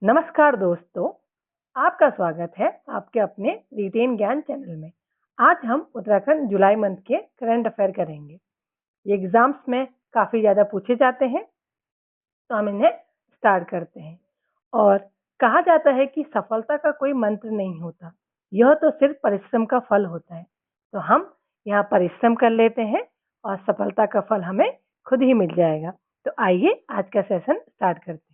नमस्कार दोस्तों, आपका स्वागत है आपके अपने रिटेन ज्ञान चैनल में। आज हम उत्तराखंड जुलाई मंथ के करंट अफेयर करेंगे। ये एग्जाम्स में काफ़ी ज़्यादा पूछे जाते हैं, तो हम इन्हें स्टार्ट करते हैं। और कहा जाता है कि सफलता का कोई मंत्र नहीं होता, यह तो सिर्फ परिश्रम का फल होता है। तो हम यहाँ परिश्रम कर लेते हैं और सफलता का फल हमें खुद ही मिल जाएगा। तो आइए आज का सेशन स्टार्ट करते हैं।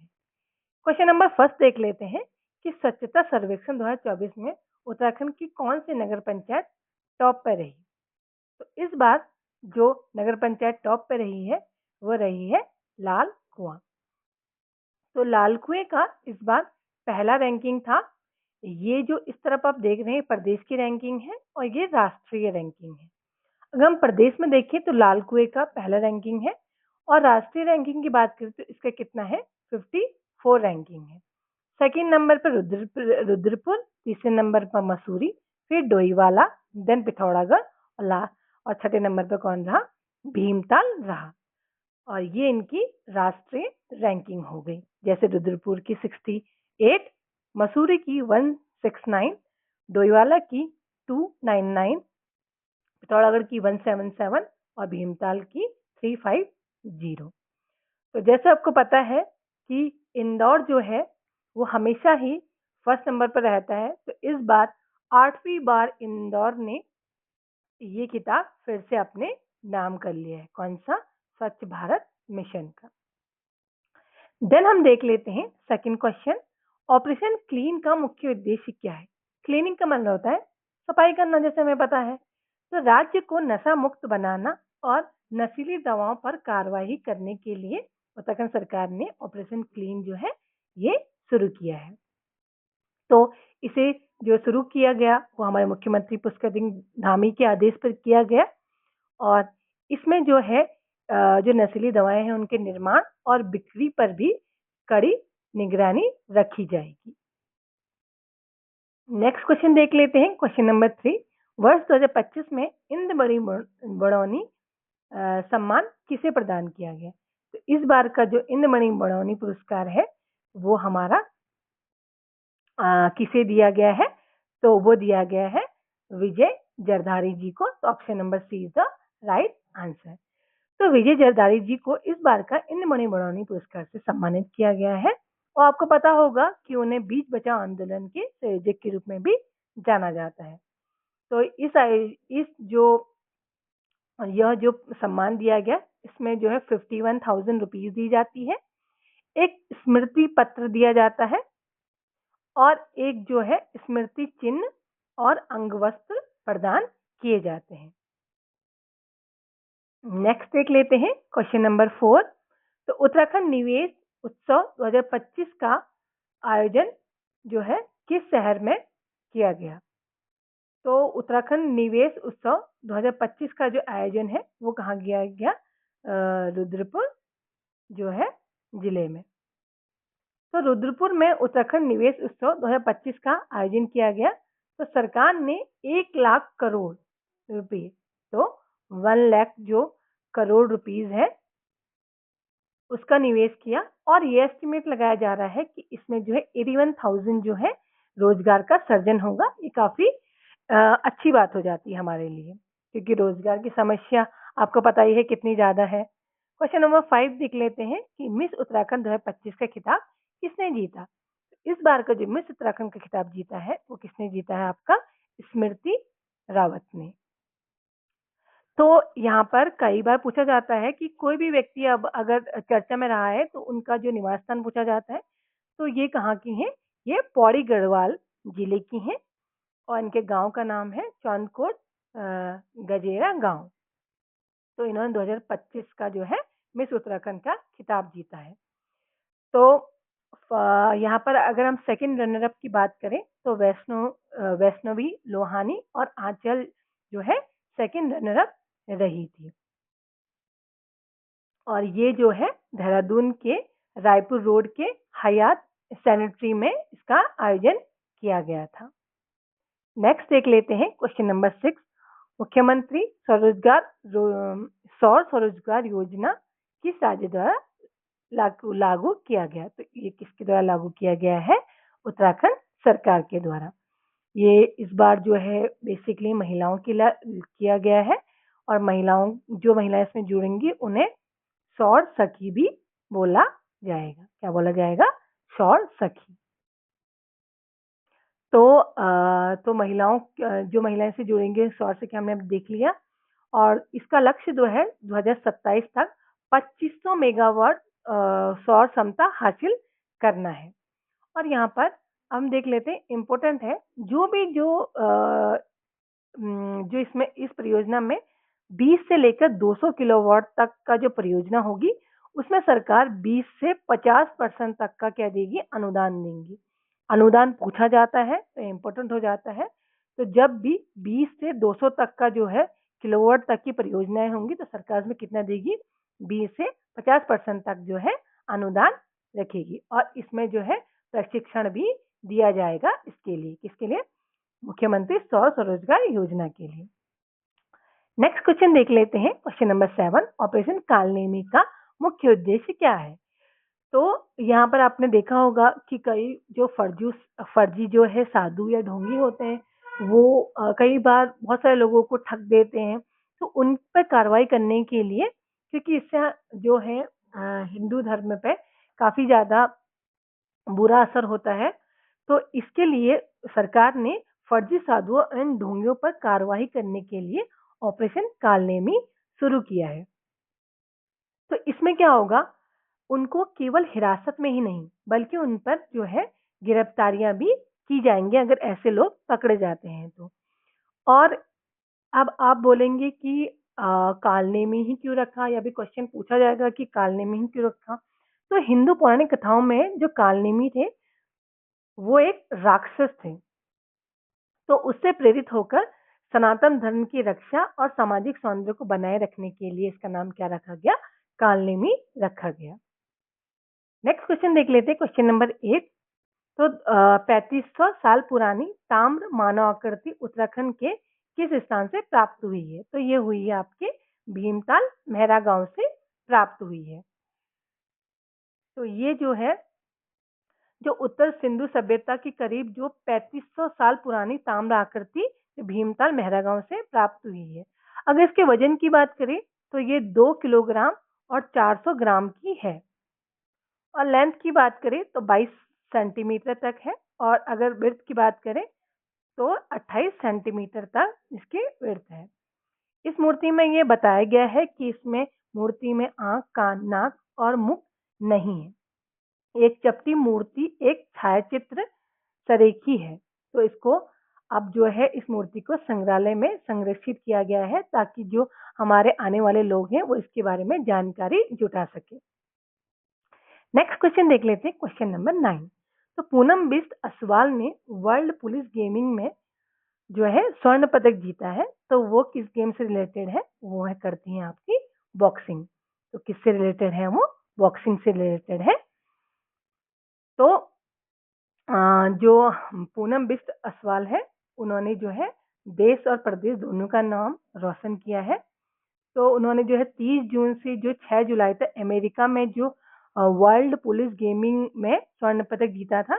क्वेश्चन नंबर फर्स्ट देख लेते हैं कि स्वच्छता सर्वेक्षण 2024 में उत्तराखंड की कौन सी नगर पंचायत टॉप पर रही। तो इस बार जो नगर पंचायत टॉप पर रही है वो रही है लाल कुआं। तो लाल कुएं का इस बार पहला रैंकिंग था। ये जो इस तरफ आप देख रहे हैं प्रदेश की रैंकिंग है और ये राष्ट्रीय रैंकिंग है। अगर हम प्रदेश में देखें तो लाल कुएं का पहला रैंकिंग है और राष्ट्रीय रैंकिंग की बात करें तो इसका कितना है 54 रैंकिंग है। सेकंड नंबर पर रुद्रपुर, तीसरे नंबर पर मसूरी, फिर डोईवाला, देन पिथौरागढ़ और छठे नंबर पर कौन रहा, भीमताल रहा। और ये इनकी राष्ट्रीय रैंकिंग हो गई। जैसे रुद्रपुर की 68, मसूरी की 169, डोईवाला की 299, पिथौरागढ़ की 177 और भीमताल की 350। तो जैसे आपको पता है कि इंदौर जो है वो हमेशा ही फर्स्ट नंबर पर रहता है। तो इस बार 8वीं बार इंदौर ने ये खिताब फिर से अपने नाम कर लिया है। कौन सा? स्वच्छ भारत मिशन का। देन हम देख लेते हैं सेकंड क्वेश्चन, ऑपरेशन क्लीन का मुख्य उद्देश्य क्या है। क्लीनिंग का मतलब होता है सफाई करना, जैसे हमें पता है। तो राज्य को नशा मुक्त बनाना और नशीली दवाओं पर कार्रवाई करने के लिए उत्तराखंड सरकार ने ऑपरेशन क्लीन जो है ये शुरू किया है। तो इसे जो शुरू किया गया वो हमारे मुख्यमंत्री पुष्कर सिंह धामी के आदेश पर किया गया और इसमें जो है जो नशीली दवाएं हैं उनके निर्माण और बिक्री पर भी कड़ी निगरानी रखी जाएगी। नेक्स्ट क्वेश्चन देख लेते हैं, क्वेश्चन नंबर 3। वर्ष 2025 में इंद्र मणि बड़ौनी सम्मान किसे प्रदान किया गया। तो इस बार का जो इंद्र मणि बड़ौनी पुरस्कार है वो हमारा किसे दिया गया है, तो वो दिया गया है विजय जरधारी जी को। तो option number C is the right answer. तो विजय जरधारी जी को इस बार का इंद्र मणि बड़ौनी पुरस्कार से सम्मानित किया गया है और आपको पता होगा कि उन्हें बीच बचाओ आंदोलन के संयोजक के रूप में भी जाना जाता है। तो इस यह जो सम्मान दिया गया इसमें जो है 51,000 रुपीज दी जाती है, एक स्मृति पत्र दिया जाता है और एक जो है स्मृति चिन्ह और अंगवस्त्र प्रदान किए जाते हैं। नेक्स्ट देख लेते हैं क्वेश्चन नंबर 4। तो उत्तराखंड निवेश उत्सव 2025 का आयोजन जो है किस शहर में किया गया। तो उत्तराखंड निवेश उत्सव 2025 का जो आयोजन है वो कहाँ किया गया, रुद्रपुर जो है जिले में। तो रुद्रपुर में उत्तराखंड निवेश उत्सव 2025 का आयोजन किया गया। तो सरकार ने 1 लाख करोड़ रुपए, तो 1 लाख जो करोड़ रुपीज है उसका निवेश किया और ये एस्टिमेट लगाया जा रहा है कि इसमें जो है 81,000 जो है रोजगार का सृजन होगा। ये काफी अच्छी बात हो जाती है हमारे लिए, क्योंकि रोजगार की समस्या आपको पता ही है कितनी ज्यादा है। क्वेश्चन नंबर 5 देख लेते हैं कि मिस उत्तराखंड 2025 का खिताब किसने जीता। इस बार का जो मिस उत्तराखंड का खिताब जीता है वो किसने जीता है, आपका स्मृति रावत ने। तो यहाँ पर कई बार पूछा जाता है कि कोई भी व्यक्ति अब अगर चर्चा में रहा है तो उनका जो निवास स्थान पूछा जाता है। तो ये कहाँ की हैं, ये पौड़ी गढ़वाल जिले की हैं और इनके गांव का नाम है चौंदकोट गजेरा गांव। तो इन्होंने 2025 का जो है मिस उत्तराखंड का खिताब जीता है। तो यहाँ पर अगर हम सेकंड रनर अप की बात करें तो वैष्णवी लोहानी और आंचल जो है सेकंड रनर अप रही थी। और ये जो है देहरादून के रायपुर रोड के हयात सैनिटरी में इसका आयोजन किया गया था। नेक्स्ट देख लेते हैं क्वेश्चन नंबर 6। मुख्यमंत्री सौर स्वरोजगार योजना किस राज्य द्वारा लागू किया गया। तो ये किसके द्वारा लागू किया गया है, उत्तराखंड सरकार के द्वारा। ये इस बार जो है बेसिकली महिलाओं के लिए किया गया है और जो महिलाएं इसमें जुड़ेंगी उन्हें सौर सखी भी बोला जाएगा। क्या बोला जाएगा? सौर सखी। तो जो महिलाएं से जुड़ेंगे सौर सखी हमने अब देख लिया और इसका लक्ष्य जो है 2027 तक 2500 मेगावाट सौर क्षमता हासिल करना है। और यहाँ पर हम देख लेते हैं, इम्पोर्टेंट है जो इसमें इस परियोजना में 20 से लेकर 200 किलोवाट तक का जो परियोजना होगी उसमें सरकार 20 से 50% तक का क्या देगी? अनुदान देंगी। अनुदान पूछा जाता है तो इम्पोर्टेंट हो जाता है। तो जब भी 20 से 200 तक का जो है किलोवाट तक की परियोजनाएं होंगी तो सरकार इसमें कितना देगी? 20 से 50% तक जो है अनुदान रखेगी और इसमें जो है प्रशिक्षण भी दिया जाएगा इसके लिए। किसके लिए? मुख्यमंत्री सौर स्वरोजगार योजना के लिए। नेक्स्ट क्वेश्चन देख लेते हैं। क्वेश्चन नंबर 7, ऑपरेशन कालनेमी का मुख्य उद्देश्य क्या है? तो यहाँ पर आपने देखा होगा कि कई जो फर्जी जो है साधु या ढोंगी होते हैं वो कई बार बहुत सारे लोगों को ठग देते हैं। तो उन पर कार्रवाई करने के लिए, क्योंकि इससे जो है हिंदू धर्म पे काफी ज्यादा बुरा असर होता है, तो इसके लिए सरकार ने फर्जी साधुओं एवं ढोंगियों पर कार्रवाई करने के लिए ऑपरेशन कालनेमी शुरू किया है। तो इसमें क्या होगा? उनको केवल हिरासत में ही नहीं बल्कि उन पर जो है गिरफ्तारियां भी की जाएंगी अगर ऐसे लोग पकड़े जाते हैं तो। और अब आप बोलेंगे कि कालनेमी ही क्यों रखा, या भी क्वेश्चन पूछा जाएगा कि कालनेमी ही क्यों रखा। तो हिंदू पौराणिक कथाओं में जो कालनेमी थे वो एक राक्षस थे, तो उससे प्रेरित होकर सनातन धर्म की रक्षा और सामाजिक सौंदर्य को बनाए रखने के लिए इसका नाम क्या रखा गया? कालनेमी रखा गया। नेक्स्ट क्वेश्चन देख लेते हैं। क्वेश्चन नंबर 8, तो 3500 साल पुरानी ताम्र मानव आकृति उत्तराखंड के किस स्थान से प्राप्त हुई है? तो ये हुई है आपके भीमताल मेहरा गांव से प्राप्त हुई है। तो ये जो है जो उत्तर सिंधु सभ्यता की करीब जो 3500 साल पुरानी ताम्र आकृति भीमताल मेहरा गांव से प्राप्त हुई है। अगर इसके वजन की बात करें तो ये 2 किलोग्राम और 400 ग्राम की है और लेंथ की बात करें तो 22 सेंटीमीटर तक है और अगर विड्थ की बात करें तो 28 सेंटीमीटर तक इसकी विड्थ है। इस मूर्ति में ये बताया गया है कि इसमें मूर्ति में आंख, कान, नाक और मुख नहीं है। एक चपटी मूर्ति एक छायाचित्र सरेखी है। तो इसको अब जो है इस मूर्ति को संग्रहालय में संरक्षित किया गया है ताकि जो हमारे आने वाले लोग हैं वो इसके बारे में जानकारी जुटा सके। नेक्स्ट क्वेश्चन देख लेते हैं। क्वेश्चन नंबर 9, तो पूनम बिष्ट असवाल ने वर्ल्ड पुलिस गेमिंग में जो है स्वर्ण पदक जीता है। तो वो किस गेम से रिलेटेड है? वो है करती हैं आपकी बॉक्सिंग। तो किससे रिलेटेड है? वो बॉक्सिंग से रिलेटेड है। तो जो पूनम बिष्ट असवाल है उन्होंने जो है देश और प्रदेश दोनों का नाम रोशन किया है। तो उन्होंने जो है 30 जून से जो 6 जुलाई तक अमेरिका में जो वर्ल्ड पुलिस गेमिंग में स्वर्ण पदक जीता था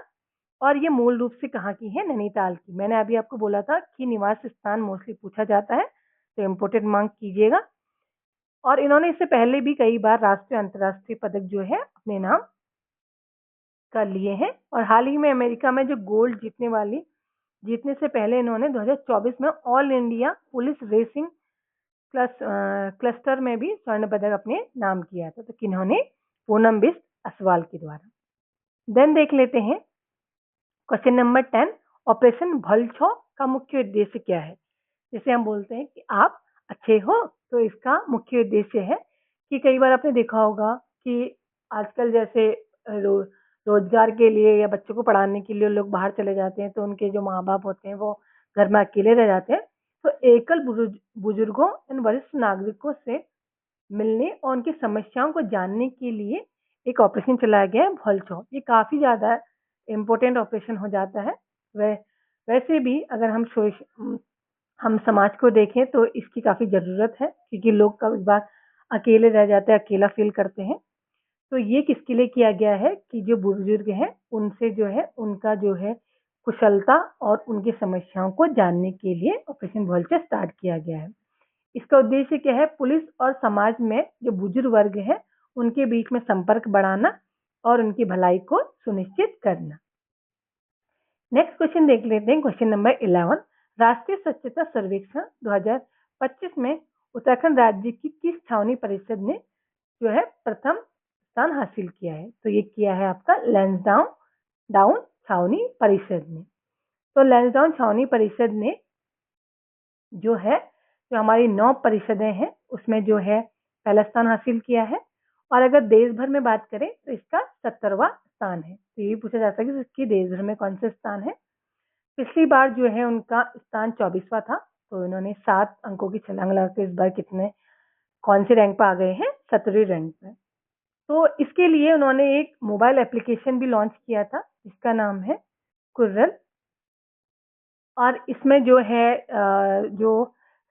और ये मूल रूप से कहाँ की है? नैनीताल की। मैंने अभी आपको बोला था कि निवास स्थान मोस्टली पूछा जाता है तो इम्पोर्टेंट मार्क कीजिएगा। और इन्होंने इससे पहले भी कई बार राष्ट्रीय अंतर्राष्ट्रीय पदक जो है अपने नाम कर लिए हैं और हाल ही में अमेरिका में जो गोल्ड जीतने से पहले इन्होंने 2024 में all India police racing cluster में भी स्वर्ण पदक अपने नाम किया था। तो किन्होंने? पूनम बिष्ट असवाल के द्वारा। देन देख लेते हैं क्वेश्चन नंबर 10, ऑपरेशन भलछौ का मुख्य उद्देश्य क्या है? जैसे हम बोलते हैं कि आप अच्छे हो, तो इसका मुख्य उद्देश्य है कि कई बार आपने देखा होगा कि आजकल जैसे रोजगार के लिए या बच्चों को पढ़ाने के लिए लोग बाहर चले जाते हैं तो उनके जो माँ बाप होते हैं वो घर में अकेले रह जाते हैं। तो एकल बुजुर्गों और वरिष्ठ नागरिकों से मिलने और उनकी समस्याओं को जानने के लिए एक ऑपरेशन चलाया गया है भलछौ। ये काफी ज्यादा इम्पोर्टेंट ऑपरेशन हो जाता है। वैसे भी अगर हम समाज को देखें तो इसकी काफी जरूरत है क्योंकि लोग कई बार अकेले रह जाते हैं, अकेला फील करते हैं। तो ये किसके लिए किया गया है कि जो बुजुर्ग हैं उनसे जो है उनका जो है कुशलता और उनकी समस्याओं को जानने के लिए ऑपरेशन वॉलचर स्टार्ट किया गया है। इसका उद्देश्य क्या है? पुलिस और समाज में जो बुजुर्ग वर्ग है उनके बीच में संपर्क बढ़ाना और उनकी भलाई को सुनिश्चित करना। नेक्स्ट क्वेश्चन देख लेते हैं, क्वेश्चन नंबर 11। राष्ट्रीय स्वच्छता सर्वेक्षण 2025 में उत्तराखंड राज्य की किस छावनी परिषद ने जो है प्रथम स्थान हासिल किया है? तो ये किया है आपका लैंसडाउन डाउन छावनी परिषद ने। तो लैंसडाउन छावनी परिषद ने जो है जो हमारी 9 परिषदें हैं उसमें जो है पहला स्थान हासिल किया है। और अगर देश भर में बात करें तो इसका 70वां स्थान है। तो ये पूछा जाता है कि इसकी देश भर में कौन से स्थान है। पिछली बार जो है उनका स्थान 24वां था, तो इन्होंने 7 अंकों की छलांग लगाकर इस बार कितने कौन से रैंक पर आ गए हैं? 17वीं रैंक पर। तो इसके लिए उन्होंने एक मोबाइल एप्लीकेशन भी लॉन्च किया था जिसका नाम है कुर्रल। और इसमें जो है जो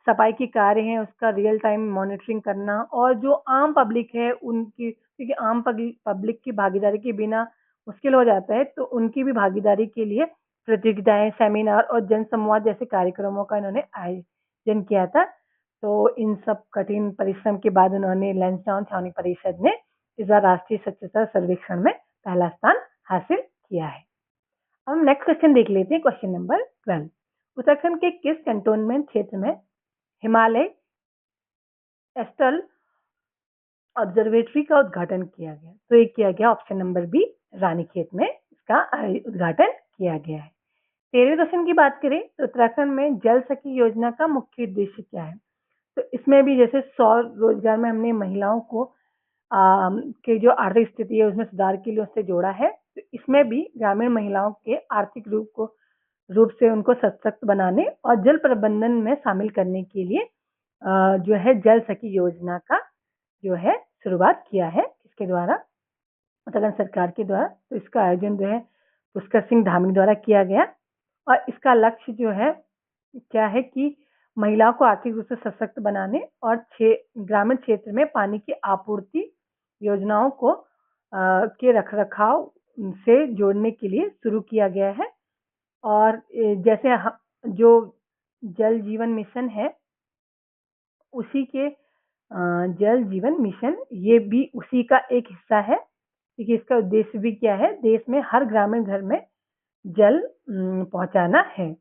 सफाई के कार्य हैं उसका रियल टाइम मॉनिटरिंग करना और जो आम पब्लिक है उनकी, क्योंकि आम पब्लिक की भागीदारी के बिना मुश्किल हो जाता है, तो उनकी भी भागीदारी के लिए प्रतियोगिताएं, सेमिनार और जनसंवाद जैसे कार्यक्रमों का इन्होंने आयोजन किया था। तो इन सब कठिन परिश्रम के बाद उन्होंने लैंसडाउन छावनी परिषद ने इस बार राष्ट्रीय स्वच्छता सर्वेक्षण में पहला स्थान हासिल किया है। हम नेक्स्ट क्वेश्चन देख लेते हैं, क्वेश्चन नंबर 12। उत्तराखंड के किस कंटोनमेंट क्षेत्र में हिमालय एस्ट्रल ऑब्जर्वेटरी का उद्घाटन किया गया? तो ये किया गया ऑप्शन नंबर बी, रानीखेत में इसका उद्घाटन किया गया है। 13वें क्वेश्चन की बात करें तो उत्तराखंड में जल सखी योजना का मुख्य उद्देश्य क्या है? तो इसमें भी जैसे सौ रोजगार में हमने महिलाओं को की जो आर्थिक स्थिति है उसमें सुधार के लिए उससे जोड़ा है। तो इसमें भी ग्रामीण महिलाओं के आर्थिक रूप से उनको सशक्त बनाने और जल प्रबंधन में शामिल करने के लिए जो है जल सखी योजना का जो है शुरुआत किया है इसके द्वारा, उत्तराखंड सरकार के द्वारा। तो इसका आयोजन जो है पुष्कर सिंह धामी द्वारा किया गया और इसका लक्ष्य जो है क्या है कि महिलाओं को आर्थिक रूप से सशक्त बनाने और ग्रामीण क्षेत्र में पानी की आपूर्ति योजनाओं को के रखरखाव से जोड़ने के लिए शुरू किया गया है। और जैसे जो जल जीवन मिशन है उसी के जल जीवन मिशन ये भी उसी का एक हिस्सा है, क्योंकि इसका उद्देश्य भी क्या है? देश में हर ग्रामीण घर में जल पहुंचाना है।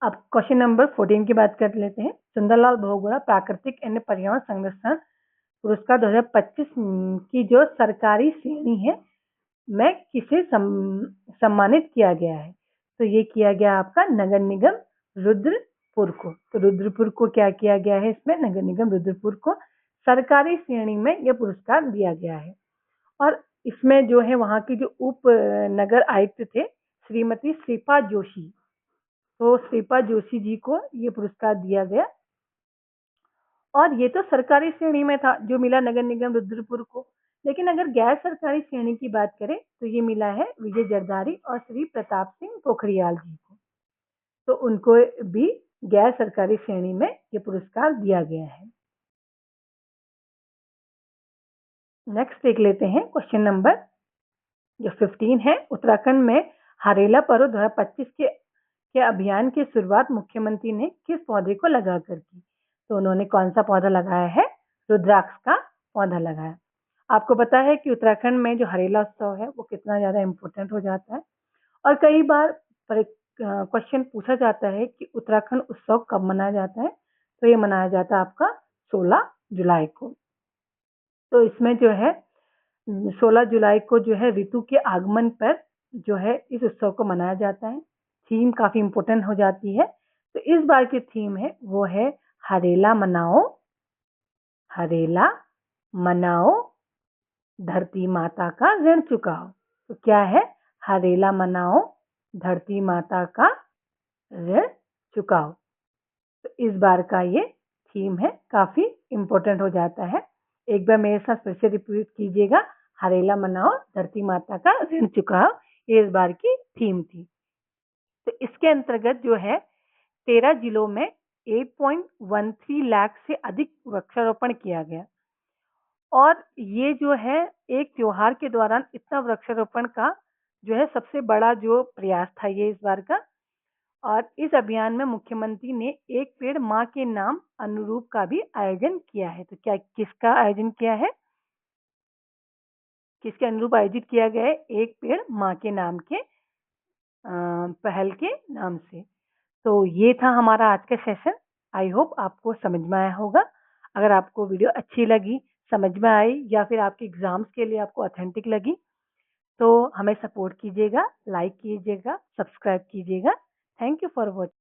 अब क्वेश्चन नंबर 14 की बात कर लेते हैं। सुंदरलाल बहुगुणा प्राकृतिक एवं पर्यावरण संरक्षण पुरस्कार 2025 की जो सरकारी श्रेणी है में किसे सम्मानित किया गया है? तो ये किया गया आपका नगर निगम रुद्रपुर को। तो रुद्रपुर को क्या किया गया है? इसमें नगर निगम रुद्रपुर को सरकारी श्रेणी में यह पुरस्कार दिया गया है। और इसमें जो है वहाँ की जो उप नगर आयुक्त थे श्रीमती श्रीपा जोशी, तो श्रीपा जोशी जी को ये पुरस्कार दिया गया। और ये तो सरकारी श्रेणी में था जो मिला नगर निगम रुद्रपुर को, लेकिन अगर गैर सरकारी श्रेणी की बात करें तो ये मिला है विजय जरदारी और श्री प्रताप सिंह पोखरियाल जी को। तो उनको भी गैर सरकारी श्रेणी में ये पुरस्कार दिया गया है। नेक्स्ट देख लेते हैं क्वेश्चन नंबर जो 15 है। उत्तराखंड में हरेला पर्व 2025 के अभियान की शुरुआत मुख्यमंत्री ने किस पौधे को लगाकर की? तो उन्होंने कौन सा पौधा लगाया है? रुद्राक्ष का पौधा लगाया। आपको पता है कि उत्तराखंड में जो हरेला उत्सव है वो कितना ज्यादा इम्पोर्टेंट हो जाता है और कई बार क्वेश्चन पूछा जाता है कि उत्तराखंड उत्सव कब मनाया जाता है? तो ये मनाया जाता है आपका 16 जुलाई को। तो इसमें जो है 16 जुलाई को जो है ऋतु के आगमन पर जो है इस उत्सव को मनाया जाता है। थीम काफी इम्पोर्टेंट हो जाती है। तो इस बार की थीम है वो है हरेला मनाओ, हरेला मनाओ, धरती माता का ऋण चुकाओ। तो क्या है? हरेला मनाओ, धरती माता का ऋण चुकाओ। तो इस बार का ये थीम है, काफी इम्पोर्टेंट हो जाता है। एक बार मेरे साथ फिर से रिपीट कीजिएगा, हरेला मनाओ, धरती माता का ऋण चुकाओ, ये इस बार की थीम थी। तो इसके अंतर्गत जो है 13 जिलों में 8.13 लाख से अधिक वृक्षारोपण किया गया और ये जो है एक त्योहार के दौरान इतना वृक्षारोपण का जो है सबसे बड़ा जो प्रयास था ये इस बार का। और इस अभियान में मुख्यमंत्री ने एक पेड़ माँ के नाम अनुरूप का भी आयोजन किया है। तो क्या किसका आयोजन किया है? किसके अनुरूप आयोजित किया गया है? एक पेड़ माँ के नाम के पहल के नाम से। तो ये था हमारा आज का सेशन। आई होप आपको समझ में आया होगा। अगर आपको वीडियो अच्छी लगी, समझ में आई या फिर आपके एग्जाम्स के लिए आपको ऑथेंटिक लगी तो हमें सपोर्ट कीजिएगा, लाइक कीजिएगा, सब्सक्राइब कीजिएगा। Thank you for watching.